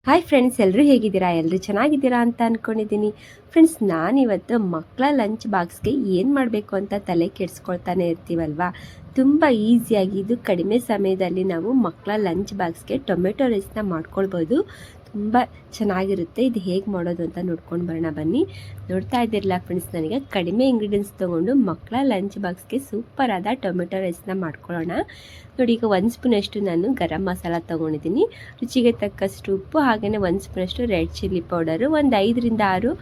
Hi friends, ಎಲ್ಲರೂ ಹೇಗಿದ್ದೀರಾ? ಎಲ್ಲರೂ ಚೆನ್ನಾಗಿದ್ದೀರಾ ಅಂತ ಅಂದ್ಕೊಂಡಿದ್ದೀನಿ. ಫ್ರೆಂಡ್ಸ್, ನಾನಿವತ್ತು ಮಕ್ಕಳ ಲಂಚ್ ಬಾಕ್ಸ್ಗೆ ಏನು ಮಾಡಬೇಕು ಅಂತ ತಲೆ ಕೆಡಿಸ್ಕೊಳ್ತಾನೆ ಇರ್ತೀವಲ್ವಾ. ತುಂಬ ಈಸಿಯಾಗಿ ಇದು ಕಡಿಮೆ ಸಮಯದಲ್ಲಿ ನಾವು ಮಕ್ಕಳ ಲಂಚ್ ಬಾಕ್ಸ್ಗೆ ಟೊಮೆಟೊ ರೈಸ್ನ ಮಾಡ್ಕೊಳ್ಬೋದು. ತುಂಬ ಚೆನ್ನಾಗಿರುತ್ತೆ. ಇದು ಹೇಗೆ ಮಾಡೋದು ಅಂತ ನೋಡ್ಕೊಂಡು ಬರೋಣ ಬನ್ನಿ. ನೋಡ್ತಾ ಇದ್ದಿರಲ್ಲ ಫ್ರೆಂಡ್ಸ್, ನನಗೆ ಕಡಿಮೆ ಇಂಗ್ರೀಡಿಯೆಂಟ್ಸ್ ತೊಗೊಂಡು ಮಕ್ಕಳ ಲಂಚ್ ಬಾಕ್ಸ್ಗೆ ಸೂಪರಾದ ಟೊಮೆಟೊ ರೈಸ್ನ ಮಾಡ್ಕೊಳ್ಳೋಣ. ನೋಡಿ, ಈಗ 1 ಸ್ಪೂನಷ್ಟು ನಾನು ಗರಂ ಮಸಾಲ ತೊಗೊಂಡಿದ್ದೀನಿ, ರುಚಿಗೆ ತಕ್ಕಷ್ಟು ಉಪ್ಪು, ಹಾಗೆಯೇ 1 ಸ್ಪೂನಷ್ಟು ರೆಡ್ ಚಿಲ್ಲಿ ಪೌಡರು, ಒಂದು 5ರಿಂದ 6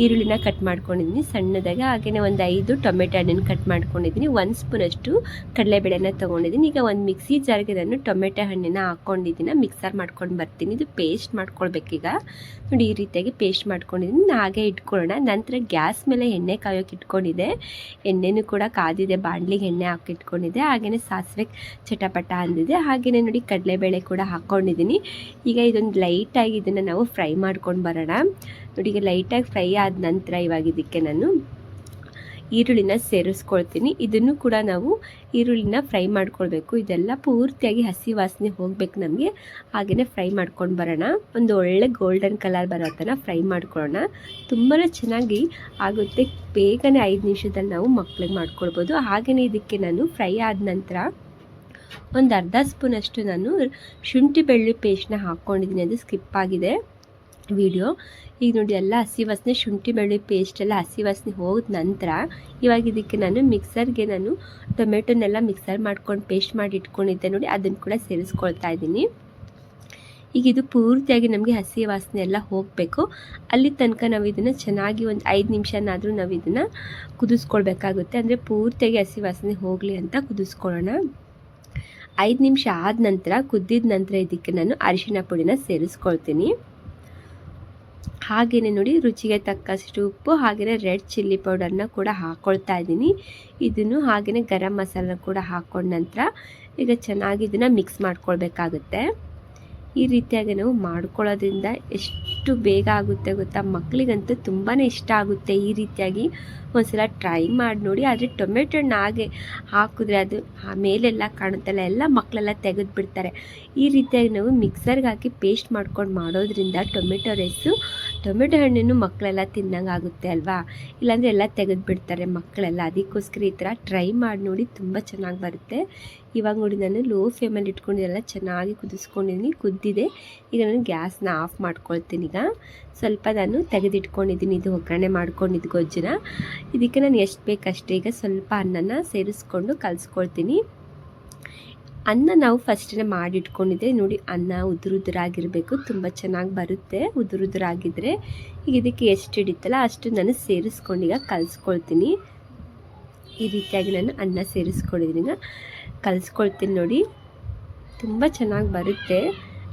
ಈರುಳ್ಳಿನ ಕಟ್ ಮಾಡ್ಕೊಂಡಿದ್ದೀನಿ ಸಣ್ಣದಾಗಿ, ಹಾಗೆಯೇ ಒಂದು 5 ಟೊಮೆಟೊ ಹಣ್ಣನ್ನು ಕಟ್ ಮಾಡ್ಕೊಂಡಿದ್ದೀನಿ, 1 ಸ್ಪೂನಷ್ಟು ಕಡಲೆಬೇಳೆನ ತೊಗೊಂಡಿದ್ದೀನಿ. ಈಗ ಒಂದು ಮಿಕ್ಸಿ ಜಾರ್ಗೆ ನಾನು ಟೊಮೆಟೊ ಹಣ್ಣನ್ನು ಹಾಕ್ಕೊಂಡಿದ್ದೀನಿ, ಮಿಕ್ಸರ್ ಮಾಡ್ಕೊಂಡು ಬರ್ತೀನಿ. ಇದು ಪೇಸ್ಟ್ ಮಾಡ್ಕೊಳ್ಬೇಕೀಗ. ನೋಡಿ, ಈ ರೀತಿಯಾಗಿ ಪೇಸ್ಟ್ ಮಾಡ್ಕೊಂಡಿದ್ದೀನಿ. ಹಾಗೆ ಇಟ್ಕೊಳ್ಳೋಣ. ನಂತರ ಗ್ಯಾಸ್ ಮೇಲೆ ಎಣ್ಣೆ ಕಾಯೋಕೆ ಇಟ್ಕೊಂಡಿದ್ದೆ. ಎಣ್ಣೆನೂ ಕೂಡ ಕಾದಿದೆ, ಬಾಣಲಿಗೆ ಎಣ್ಣೆ ಹಾಕಿಟ್ಕೊಂಡಿದ್ದೆ. ಹಾಗೆಯೇ ಸಾಸಿವೆ ಚಟಪಟ ಅಂದಿದೆ. ಹಾಗೆಯೇ ನೋಡಿ, ಕಡಲೆಬೇಳೆ ಕೂಡ ಹಾಕ್ಕೊಂಡಿದ್ದೀನಿ. ಈಗ ಇದೊಂದು ಲೈಟಾಗಿ ಇದನ್ನು ನಾವು ಫ್ರೈ ಮಾಡ್ಕೊಂಡು ಬರೋಣ. ನೋಡಿ, ಈಗ ಲೈಟಾಗಿ ಫ್ರೈ ಆದ ನಂತರ ಇವಾಗ ಇದಕ್ಕೆ ನಾನು ಈರುಳ್ಳಿನ ಸೇರಿಸ್ಕೊಳ್ತೀನಿ. ಇದನ್ನು ಕೂಡ ನಾವು ಈರುಳ್ಳಿನ ಫ್ರೈ ಮಾಡ್ಕೊಳ್ಬೇಕು. ಇದೆಲ್ಲ ಪೂರ್ತಿಯಾಗಿ ಹಸಿ ವಾಸನೆ ಹೋಗಬೇಕು ನಮಗೆ. ಹಾಗೆಯೇ ಫ್ರೈ ಮಾಡ್ಕೊಂಡು ಬರೋಣ. ಒಂದು ಒಳ್ಳೆ ಗೋಲ್ಡನ್ ಕಲರ್ ಬರೋ ಥರ ಫ್ರೈ ಮಾಡ್ಕೊಳ್ಳೋಣ. ತುಂಬಾ ಚೆನ್ನಾಗಿ ಆಗುತ್ತೆ. ಬೇಗನೆ 5 ನಿಮಿಷದಲ್ಲಿ ನಾವು ಮಕ್ಕಳಿಗೆ ಮಾಡ್ಕೊಳ್ಬೋದು. ಹಾಗೆಯೇ ಇದಕ್ಕೆ ನಾನು ಫ್ರೈ ಆದ ನಂತರ ಒಂದು ಅರ್ಧ ಸ್ಪೂನಷ್ಟು ನಾನು ಶುಂಠಿ ಬೆಳ್ಳುಳ್ಳಿ ಪೇಸ್ಟ್ನ ಹಾಕ್ಕೊಂಡಿದ್ದೀನಿ. ಅದು ಸ್ಕಿಪ್ ಆಗಿದೆ ವಿಡಿಯೋ. ಈಗ ನೋಡಿ, ಎಲ್ಲ ಹಸಿ ವಾಸನೆ, ಶುಂಠಿ ಬೆಳ್ಳುಳ್ಳಿ ಪೇಸ್ಟ್ ಎಲ್ಲ ಹಸಿ ವಾಸನೆ ಹೋದ ನಂತರ ಇವಾಗ ಇದಕ್ಕೆ ನಾನು ಮಿಕ್ಸರ್ಗೆ ನಾನು ಟೊಮೆಟೊನೆಲ್ಲ ಮಿಕ್ಸರ್ ಮಾಡ್ಕೊಂಡು ಪೇಸ್ಟ್ ಮಾಡಿ ಇಟ್ಕೊಂಡಿದ್ದೆ ನೋಡಿ, ಅದನ್ನು ಕೂಡ ಸೇರಿಸ್ಕೊಳ್ತಾ ಇದ್ದೀನಿ. ಈಗ ಇದು ಪೂರ್ತಿಯಾಗಿ ನಮಗೆ ಹಸಿ ವಾಸನೆ ಎಲ್ಲ ಹೋಗಬೇಕು. ಅಲ್ಲಿ ತನಕ ನಾವು ಇದನ್ನು ಚೆನ್ನಾಗಿ ಒಂದು 5 ನಿಮಿಷನಾದರೂ ನಾವು ಇದನ್ನು ಕುದಿಸ್ಕೊಳ್ಬೇಕಾಗುತ್ತೆ. ಅಂದರೆ ಪೂರ್ತಿಯಾಗಿ ಹಸಿ ವಾಸನೆ ಹೋಗಲಿ ಅಂತ ಕುದಿಸ್ಕೊಳ್ಳೋಣ. 5 ನಿಮಿಷ ಆದ ನಂತರ, ಕುದ್ದಿದ ನಂತರ ಇದಕ್ಕೆ ನಾನು ಅರಿಶಿನ ಪುಡಿನ ಸೇರಿಸ್ಕೊಳ್ತೀನಿ. ಹಾಗೆಯೇ ನೋಡಿ, ರುಚಿಗೆ ತಕ್ಕಷ್ಟು ಉಪ್ಪು, ಹಾಗೆಯೇ ರೆಡ್ ಚಿಲ್ಲಿ ಪೌಡರ್ನ ಕೂಡ ಹಾಕ್ಕೊಳ್ತಾ ಇದ್ದೀನಿ. ಇದನ್ನು ಹಾಗೆಯೇ ಗರಂ ಮಸಾಲ ಕೂಡ ಹಾಕ್ಕೊಂಡ ನಂತರ ಈಗ ಚೆನ್ನಾಗಿ ಇದನ್ನು ಮಿಕ್ಸ್ ಮಾಡ್ಕೊಳ್ಬೇಕಾಗುತ್ತೆ. ಈ ರೀತಿಯಾಗಿ ನಾವು ಮಾಡ್ಕೊಳ್ಳೋದ್ರಿಂದ ಎಷ್ಟು ಬೇಗ ಆಗುತ್ತೆ ಗೊತ್ತಾ. ಮಕ್ಕಳಿಗಂತೂ ತುಂಬಾ ಇಷ್ಟ ಆಗುತ್ತೆ. ಈ ರೀತಿಯಾಗಿ ಒಂದ್ಸಲ ಟ್ರೈ ಮಾಡಿ ನೋಡಿ. ಆದರೆ ಟೊಮೆಟೊ ಹಣ್ಣು ಹಾಗೆ ಹಾಕಿದ್ರೆ ಅದು ಮೇಲೆಲ್ಲ ಕಾಣುತ್ತಲ್ಲ, ಎಲ್ಲ ಮಕ್ಕಳೆಲ್ಲ ತೆಗೆದು ಬಿಡ್ತಾರೆ. ಈ ರೀತಿಯಾಗಿ ನಾವು ಮಿಕ್ಸರ್ಗೆ ಹಾಕಿ ಪೇಸ್ಟ್ ಮಾಡ್ಕೊಂಡು ಮಾಡೋದ್ರಿಂದ ಟೊಮೆಟೊ ಹಣ್ಣನ್ನು ಮಕ್ಕಳೆಲ್ಲ ತಿನ್ನಂಗೆ ಆಗುತ್ತೆ ಅಲ್ವಾ. ಇಲ್ಲಾಂದರೆ ಎಲ್ಲ ತೆಗೆದು ಬಿಡ್ತಾರೆ ಮಕ್ಕಳೆಲ್ಲ. ಅದಕ್ಕೋಸ್ಕರ ಈ ಥರ ಟ್ರೈ ಮಾಡಿ ನೋಡಿ, ತುಂಬ ಚೆನ್ನಾಗಿ ಬರುತ್ತೆ. ಇವಾಗ ನೋಡಿ, ನಾನು ಲೋ ಫ್ಲೇಮಲ್ಲಿ ಇಟ್ಕೊಂಡಿದ್ದೆಲ್ಲ ಚೆನ್ನಾಗಿ ಕುದಿಸ್ಕೊಂಡಿದ್ದೀನಿ. ಕುದ್ದಿದೆ. ಈಗ ನಾನು ಗ್ಯಾಸ್ನ ಆಫ್ ಮಾಡ್ಕೊಳ್ತೀನಿ. ಈಗ ಸ್ವಲ್ಪ ನಾನು ತೆಗೆದಿಟ್ಕೊಂಡಿದ್ದೀನಿ ಇದು ಒಗ್ಗರಣೆ ಮಾಡ್ಕೊಂಡಿದ್ದು ಗೊಜ್ಜನ್ನ. ಇದಕ್ಕೆ ನಾನು ಎಷ್ಟು ಬೇಕಷ್ಟೇ ಈಗ ಸ್ವಲ್ಪ ಅನ್ನನ ಸೇರಿಸ್ಕೊಂಡು ಕಲಿಸ್ಕೊಳ್ತೀನಿ. ಅನ್ನ ನಾವು ಫಸ್ಟೇ ಮಾಡಿಟ್ಕೊಂಡಿದ್ದೆ ನೋಡಿ. ಅನ್ನ ಉದುರುದುರಾಗಿರಬೇಕು, ತುಂಬ ಚೆನ್ನಾಗಿ ಬರುತ್ತೆ ಉದುರುದುರಾಗಿದ್ದರೆ. ಈಗ ಇದಕ್ಕೆ ಎಷ್ಟು ಹಿಡಿತಲ್ಲ ಅಷ್ಟು ನಾನು ಸೇರಿಸ್ಕೊಂಡು ಈಗ ಕಲಿಸ್ಕೊಳ್ತೀನಿ. ಈ ರೀತಿಯಾಗಿ ನಾನು ಅನ್ನ ಸೇರಿಸ್ಕೊಂಡಿದ್ದೀನಿ. ಈಗ ಕಲಿಸ್ಕೊಳ್ತೀನಿ ನೋಡಿ, ತುಂಬ ಚೆನ್ನಾಗಿ ಬರುತ್ತೆ.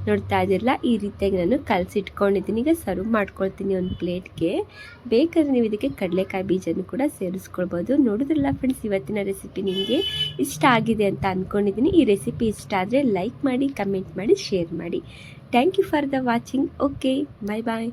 ನೋಡ್ತಾ ಇದ್ದಿರಲ್ಲ, ಈ ರೀತಿಯಾಗಿ ನಾನು ಕಲಸಿಟ್ಕೊಂಡಿದ್ದೀನಿ. ಈಗ ಸರ್ವ್ ಮಾಡ್ಕೊಳ್ತೀನಿ ಒಂದು ಪ್ಲೇಟ್ಗೆ. ಬೇಕಾದ್ರೆ ನೀವು ಇದಕ್ಕೆ ಕಡಲೆಕಾಯಿ ಬೀಜನೂ ಕೂಡ ಸೇರಿಸ್ಕೊಳ್ಬೋದು. ನೋಡಿದ್ರಲ್ಲ ಫ್ರೆಂಡ್ಸ್, ಇವತ್ತಿನ ರೆಸಿಪಿ ನಿಮಗೆ ಇಷ್ಟ ಆಗಿದೆ ಅಂತ ಅಂದ್ಕೊಂಡಿದ್ದೀನಿ. ಈ ರೆಸಿಪಿ ಇಷ್ಟ ಆದರೆ ಲೈಕ್ ಮಾಡಿ, ಕಮೆಂಟ್ ಮಾಡಿ, ಶೇರ್ ಮಾಡಿ. Thank you for the watching. Okay, bye bye.